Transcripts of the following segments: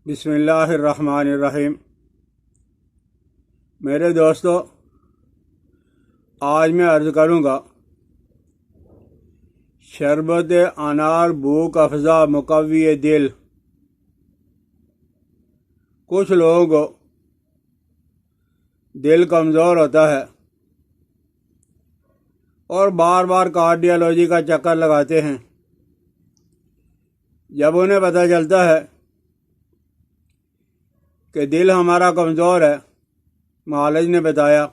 بسم اللہ الرحمن الرحیم۔ میرے دوستو، آج میں عرض کروں گا شربت انار بھوک افزا مقوی دل۔ کچھ لوگوں کو دل کمزور ہوتا ہے اور بار بار کارڈیالوجی کا چکر لگاتے ہیں۔ جب انہیں پتہ چلتا ہے کہ دل ہمارا کمزور ہے، معالج نے بتایا،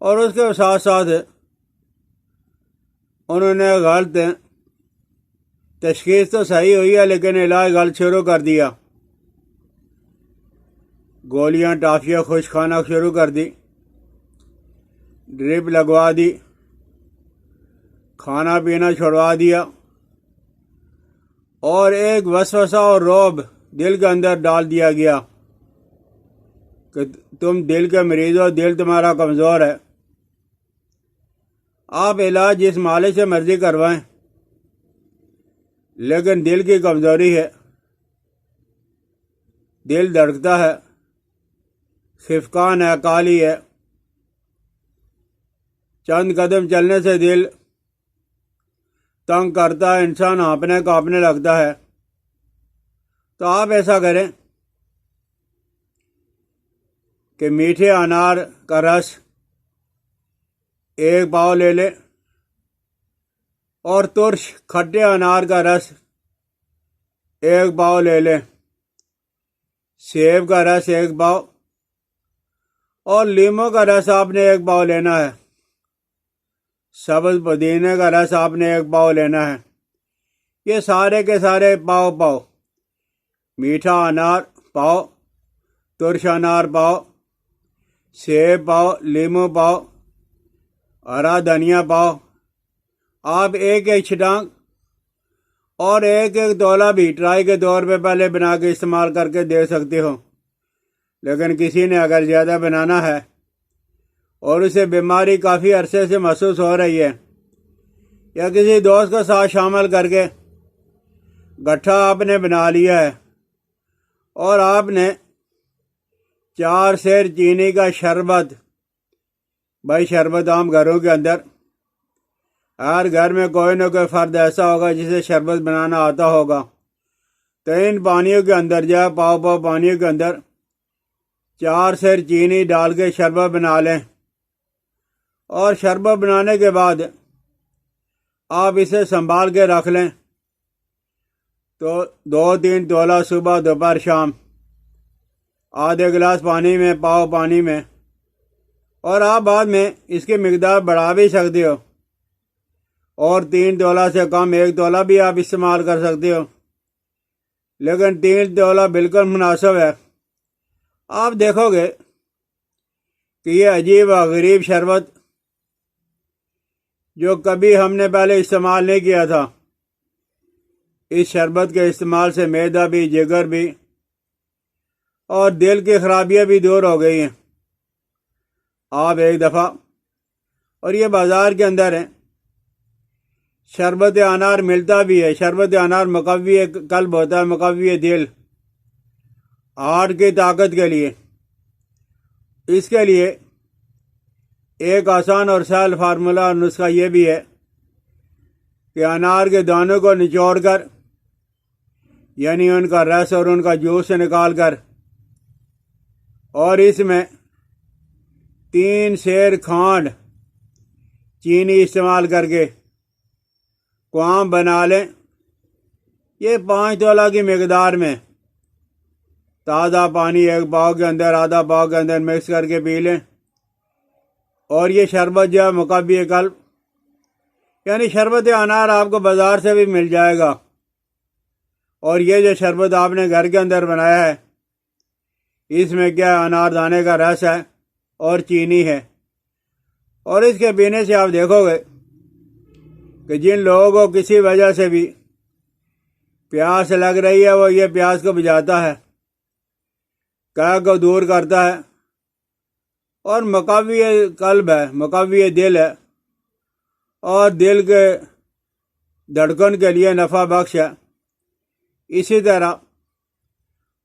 اور اس کے ساتھ ساتھ انہوں نے غلط تشخیص تو صحیح ہوئی ہے لیکن علاج غلط شروع کر دیا۔ گولیاں ٹافیاں خوش کھانا شروع کر دی، ڈرپ لگوا دی، کھانا پینا چھڑوا دیا، اور ایک وسوسہ اور رعب دل کے اندر ڈال دیا گیا کہ تم دل کے مریض ہو، دل تمہارا کمزور ہے۔ آپ علاج جس معالج سے مرضی کروائیں، لیکن دل کی کمزوری ہے، دل دھڑکتا ہے، خفقان ہے، کالی ہے، چند قدم چلنے سے دل تنگ کرتا ہے، انسان ہانپنے کانپنے لگتا ہے۔ تو آپ ایسا کریں کہ میٹھے انار کا رس ایک پاؤ لے لیں، اور ترش کھٹے انار کا رس ایک پاؤ لے لیں، سیب کا رس ایک پاؤ، اور لیموں کا رس آپ نے ایک پاؤ لینا ہے، سبز پودینے کا رس آپ نے ایک پاؤ لینا ہے۔ یہ سارے کے سارے پاؤ پاؤ، میٹھا انار پاؤ، ترش انار پاؤ، سیب پاؤ، لیمو پاؤ، ہرا دھنیا پاؤ، آپ ایک ایک چھٹانگ اور ایک ایک تولا بھی ٹرائی کے طور پہ پہلے بنا کے استعمال کر کے دے سکتے ہو۔ لیکن کسی نے اگر زیادہ بنانا ہے اور اسے بیماری کافی عرصے سے محسوس ہو رہی ہے، یا کسی دوست کو ساتھ شامل کر کے گٹھا آپ نے بنا لیا ہے، اور آپ نے 4 سیر چینی کا شربت، بھائی شربت عام گھروں کے اندر ہر گھر میں کوئی نہ کوئی فرد ایسا ہوگا جسے شربت بنانا آتا ہوگا، تو ان پانیوں کے اندر جائے، پاؤ پاؤ پانیوں کے اندر 4 سیر چینی ڈال کے شربت بنا لیں، اور شربت بنانے کے بعد آپ اسے سنبھال کے رکھ لیں۔ تو 2-3 تولا صبح دوپہر شام آدھے گلاس پانی میں، پاؤ پانی میں، اور آپ بعد میں اس کی مقدار بڑھا بھی سکتے ہو، اور 3 تولا سے کم 1 تولا بھی آپ استعمال کر سکتے ہو، لیکن 3 تولا بالکل مناسب ہے۔ آپ دیکھو گے کہ یہ عجیب و غریب شربت جو کبھی ہم نے پہلے استعمال نہیں کیا تھا، اس شربت کے استعمال سے معدہ بھی، جگر بھی اور دل کی خرابیاں بھی دور ہو گئی ہیں۔ آپ ایک دفعہ، اور یہ بازار کے اندر ہے، شربت انار ملتا بھی ہے، شربت انار مقوی قلب ہوتا ہے، مقوی دل، ہارٹ کی طاقت کے لیے۔ اس کے لیے ایک آسان اور سہل فارمولہ اور نسخہ یہ بھی ہے کہ انار کے دانوں کو نچوڑ کر، یعنی ان کا رس اور ان کا جوس نکال کر، اور اس میں 3 سیر کھانڈ چینی استعمال کر کے کوام بنا لیں۔ یہ 5 تولا کی مقدار میں تازہ پانی ایک پاؤ کے اندر، آدھا پاؤ کے اندر مکس کر کے پی لیں، اور یہ شربت جو ہے مقوی قلب، یعنی شربت انار آپ کو بازار سے بھی مل جائے گا، اور یہ جو شربت آپ نے گھر کے اندر بنایا ہے، اس میں کیا انار دانے کا رس ہے اور چینی ہے، اور اس کے پینے سے آپ دیکھو گے کہ جن لوگوں کو کسی وجہ سے بھی پیاس لگ رہی ہے، وہ یہ پیاس کو بجھاتا ہے، قے کو دور کرتا ہے، اور مقوی قلب ہے، مقوی دل ہے، اور دل کے دھڑکن کے لیے نفع بخش ہے۔ اسی طرح